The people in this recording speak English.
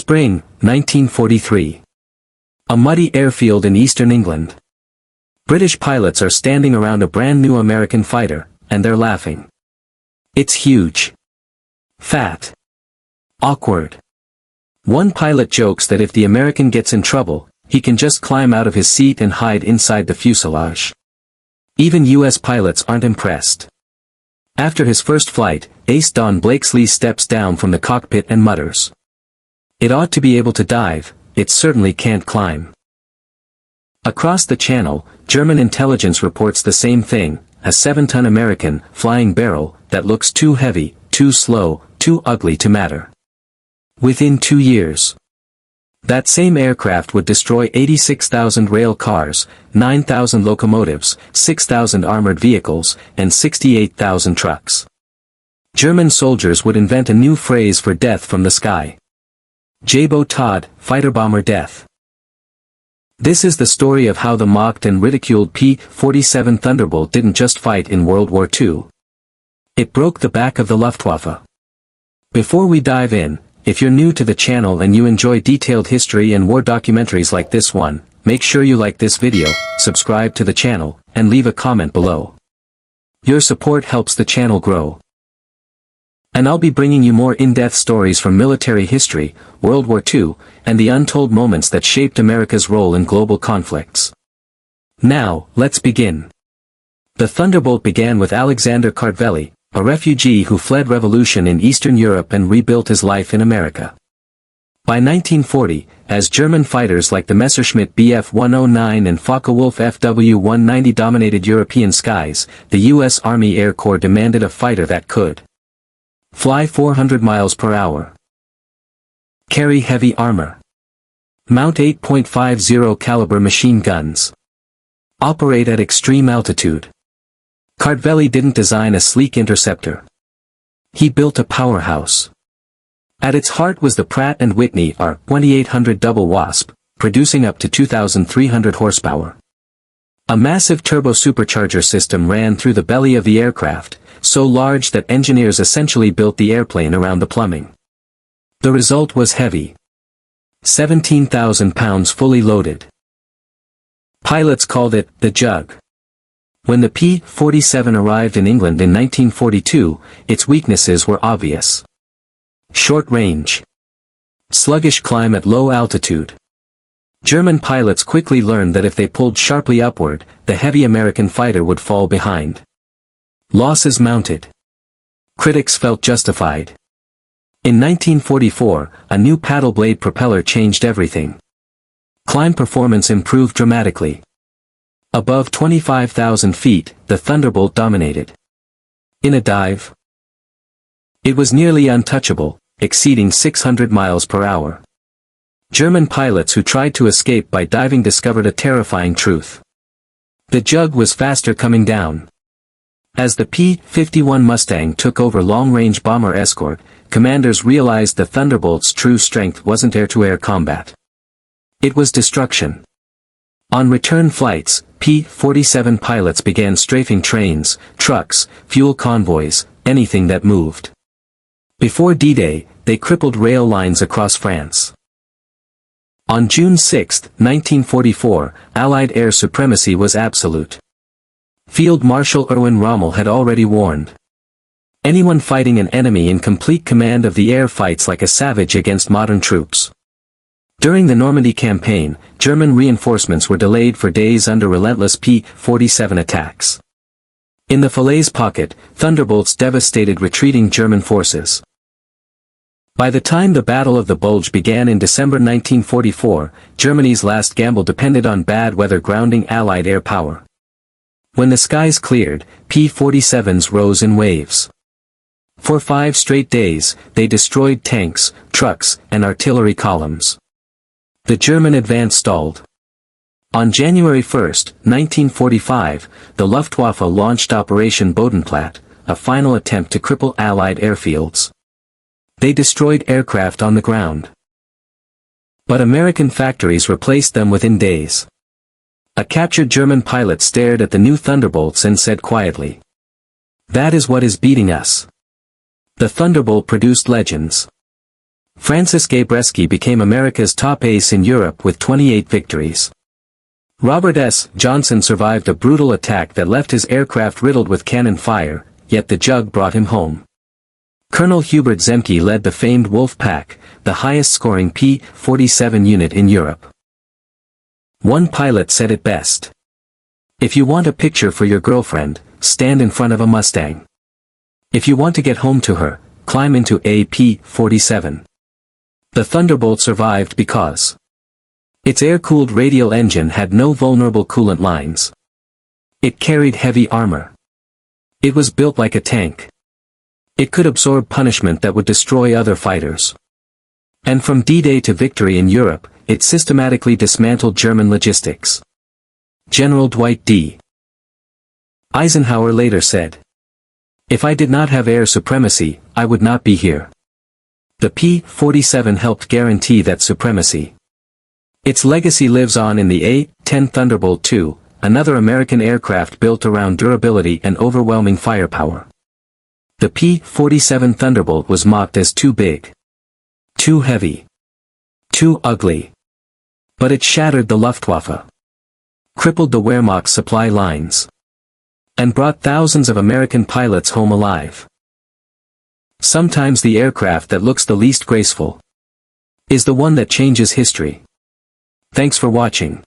Spring, 1943. A muddy airfield in eastern England. British pilots are standing around a brand new American fighter, and they're laughing. It's huge. Fat. Awkward. One pilot jokes that if the American gets in trouble, he can just climb out of his seat and hide inside the fuselage. Even US pilots aren't impressed. After his first flight, Ace Don Blakesley steps down from the cockpit and mutters. It ought to be able to dive, it certainly can't climb. Across the channel, German intelligence reports the same thing, a 7-ton American flying barrel that looks too heavy, too slow, too ugly to matter. Within 2 years, that same aircraft would destroy 86,000 rail cars, 9,000 locomotives, 6,000 armored vehicles, and 68,000 trucks. German soldiers would invent a new phrase for death from the sky. Jabo Todd, fighter bomber death. This is the story of how the mocked and ridiculed P-47 Thunderbolt didn't just fight in World War II. It broke the back of the Luftwaffe. Before we dive in, if you're new to the channel and you enjoy detailed history and war documentaries like this one, make sure you like this video, subscribe to the channel, and leave a comment below. Your support helps the channel grow. And I'll be bringing you more in-depth stories from military history, World War II, and the untold moments that shaped America's role in global conflicts. Now, let's begin. The Thunderbolt began with Alexander Kartveli, a refugee who fled revolution in Eastern Europe and rebuilt his life in America. By 1940, as German fighters like the Messerschmitt Bf 109 and Focke-Wulf Fw 190 dominated European skies, the U.S. Army Air Corps demanded a fighter that could fly 400 miles per hour, carry heavy armor, mount 8.50 caliber machine guns, operate at extreme altitude. Kartveli didn't design a sleek interceptor. He built a powerhouse. At its heart was the Pratt & Whitney R-2800 Double Wasp, producing up to 2,300 horsepower. A massive turbo-supercharger system ran through the belly of the aircraft, so large that engineers essentially built the airplane around the plumbing. The result was heavy. 17,000 pounds fully loaded. Pilots called it the Jug. When the P-47 arrived in England in 1942, its weaknesses were obvious. Short range. Sluggish climb at low altitude. German pilots quickly learned that if they pulled sharply upward, the heavy American fighter would fall behind. Losses mounted. Critics felt justified. In 1944, a new paddle blade propeller changed everything. Climb performance improved dramatically. Above 25,000 feet, the Thunderbolt dominated. In a dive, it was nearly untouchable, exceeding 600 miles per hour. German pilots who tried to escape by diving discovered a terrifying truth. The Jug was faster coming down. As the P-51 Mustang took over long-range bomber escort, commanders realized the Thunderbolt's true strength wasn't air-to-air combat. It was destruction. On return flights, P-47 pilots began strafing trains, trucks, fuel convoys, anything that moved. Before D-Day, they crippled rail lines across France. On June 6, 1944, Allied air supremacy was absolute. Field Marshal Erwin Rommel had already warned. Anyone fighting an enemy in complete command of the air fights like a savage against modern troops. During the Normandy campaign, German reinforcements were delayed for days under relentless P-47 attacks. In the Falaise pocket, Thunderbolts devastated retreating German forces. By the time the Battle of the Bulge began in December 1944, Germany's last gamble depended on bad weather grounding Allied air power. When the skies cleared, P-47s rose in waves. For 5 straight days, they destroyed tanks, trucks, and artillery columns. The German advance stalled. On January 1, 1945, the Luftwaffe launched Operation Bodenplatte, a final attempt to cripple Allied airfields. They destroyed aircraft on the ground. But American factories replaced them within days. A captured German pilot stared at the new Thunderbolts and said quietly, "That is what is beating us." The Thunderbolt produced legends. Francis Gabreski became America's top ace in Europe with 28 victories. Robert S. Johnson survived a brutal attack that left his aircraft riddled with cannon fire, yet the jug brought him home. Colonel Hubert Zemke led the famed Wolf Pack, the highest-scoring P-47 unit in Europe. One pilot said it best. If you want a picture for your girlfriend, stand in front of a Mustang. If you want to get home to her, climb into a P-47. The Thunderbolt survived because its air-cooled radial engine had no vulnerable coolant lines. It carried heavy armor. It was built like a tank. It could absorb punishment that would destroy other fighters. And from D-Day to victory in Europe, it systematically dismantled German logistics. General Dwight D. Eisenhower later said, "If I did not have air supremacy, I would not be here." The P-47 helped guarantee that supremacy. Its legacy lives on in the A-10 Thunderbolt II, another American aircraft built around durability and overwhelming firepower. The P-47 Thunderbolt was mocked as too big, too heavy, too ugly. But it shattered the Luftwaffe, crippled the Wehrmacht's supply lines, and brought thousands of American pilots home alive. Sometimes the aircraft that looks the least graceful is the one that changes history. Thanks for watching.